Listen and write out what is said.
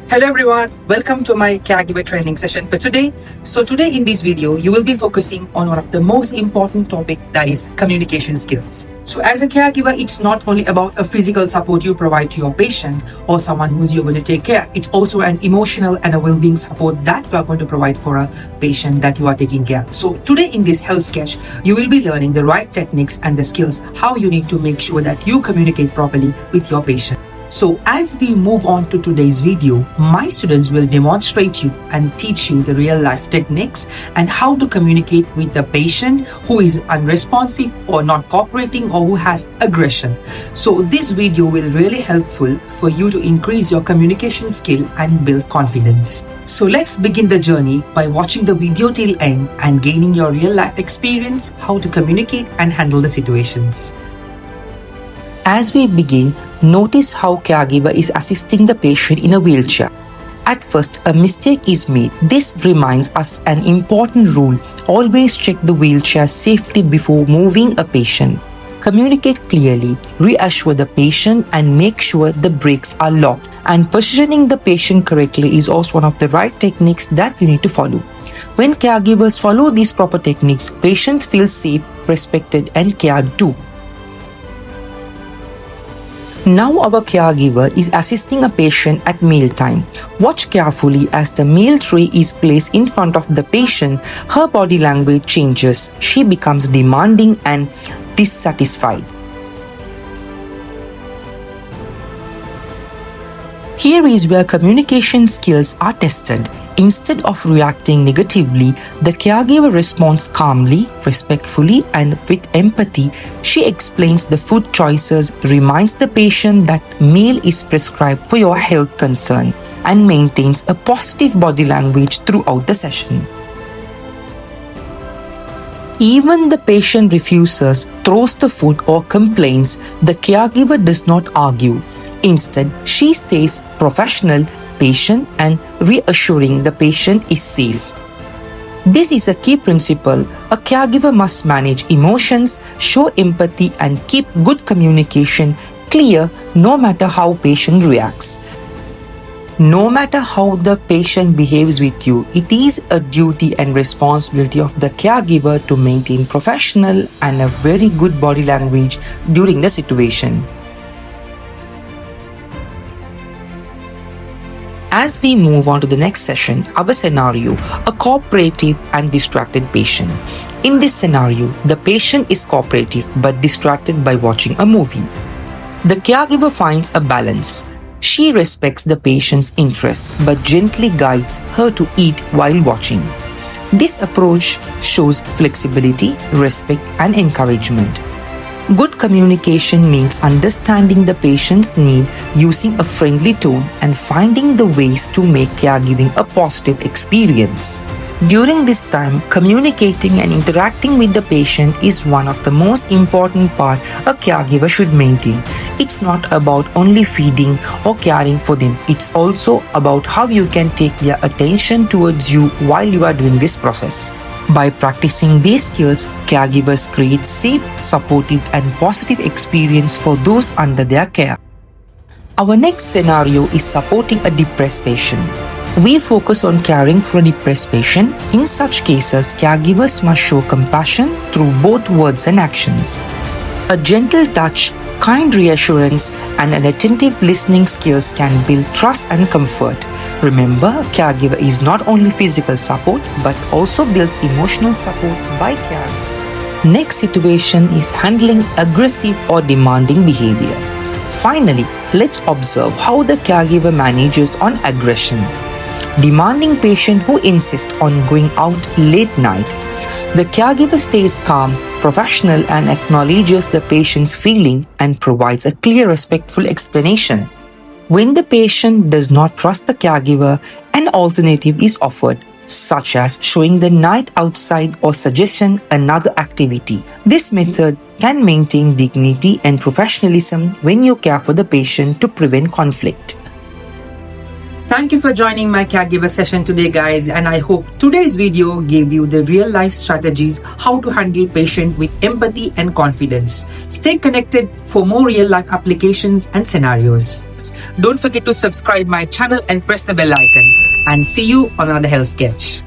Hello everyone, welcome to my caregiver training session for today. So today in this video, you will be focusing on one of the most important topic, that is communication skills. So as a caregiver, it's not only about a physical support you provide to your patient or someone who's you're going to take care. It's also an emotional and a well-being support that you are going to provide for a patient that you are taking care. So today in this health sketch, you will be learning the right techniques and the skills, how you need to make sure that you communicate properly with your patient. So as we move on to today's video, my students will demonstrate you and teach you the real life techniques and how to communicate with the patient who is unresponsive or not cooperating or who has aggression. So this video will really helpful for you to increase your communication skill and build confidence. So let's begin the journey by watching the video till end and gaining your real life experience, how to communicate and handle the situations. As we begin, notice how caregiver is assisting the patient in a wheelchair. At first, a mistake is made. This reminds us an important rule. Always check the wheelchair safely before moving a patient. Communicate clearly, reassure the patient and make sure the brakes are locked. And positioning the patient correctly is also one of the right techniques that you need to follow. When caregivers follow these proper techniques, patients feel safe, respected and cared too. Now our caregiver is assisting a patient at mealtime. Watch carefully as the meal tray is placed in front of the patient. Her body language changes. She becomes demanding and dissatisfied. Here is where communication skills are tested. Instead of reacting negatively, the caregiver responds calmly, respectfully, and with empathy. She explains the food choices, reminds the patient that meal is prescribed for your health concern, and maintains a positive body language throughout the session. Even the patient refuses, throws the food, or complains, the caregiver does not argue. Instead, she stays professional, patient, and reassuring the patient is safe. This is a key principle. A caregiver must manage emotions, show empathy, and keep good communication clear no matter how patient reacts. No matter how the patient behaves with you, it is a duty and responsibility of the caregiver to maintain professional and a very good body language during the situation. As we move on to the next session, our scenario, a cooperative and distracted patient. In this scenario, the patient is cooperative but distracted by watching a movie. The caregiver finds a balance. She respects the patient's interest but gently guides her to eat while watching. This approach shows flexibility, respect, and encouragement. Good communication means understanding the patient's need, using a friendly tone, and finding the ways to make caregiving a positive experience. During this time, communicating and interacting with the patient is one of the most important parts a caregiver should maintain. It's not about only feeding or caring for them. It's also about how you can take their attention towards you while you are doing this process. By practicing these skills, caregivers create safe, supportive, and positive experience for those under their care. Our next scenario is supporting a depressed patient. We focus on caring for a depressed patient. In such cases, caregivers must show compassion through both words and actions. A gentle touch, kind reassurance, and an attentive listening skills can build trust and comfort. Remember, a caregiver is not only physical support but also builds emotional support by caring. Next situation is handling aggressive or demanding behavior. Finally, let's observe how the caregiver manages on aggression. Demanding patient who insist on going out late night. The caregiver stays calm, professional, and acknowledges the patient's feeling and provides a clear, respectful explanation. When the patient does not trust the caregiver, an alternative is offered, such as showing the night outside or suggesting another activity. This method can maintain dignity and professionalism when you care for the patient to prevent conflict. Thank you for joining my caregiver session today, guys, and I hope today's video gave you the real life strategies how to handle patient with empathy and confidence. Stay connected for more real life applications and scenarios. Don't forget to subscribe my channel and press the bell icon, and see you on another health sketch.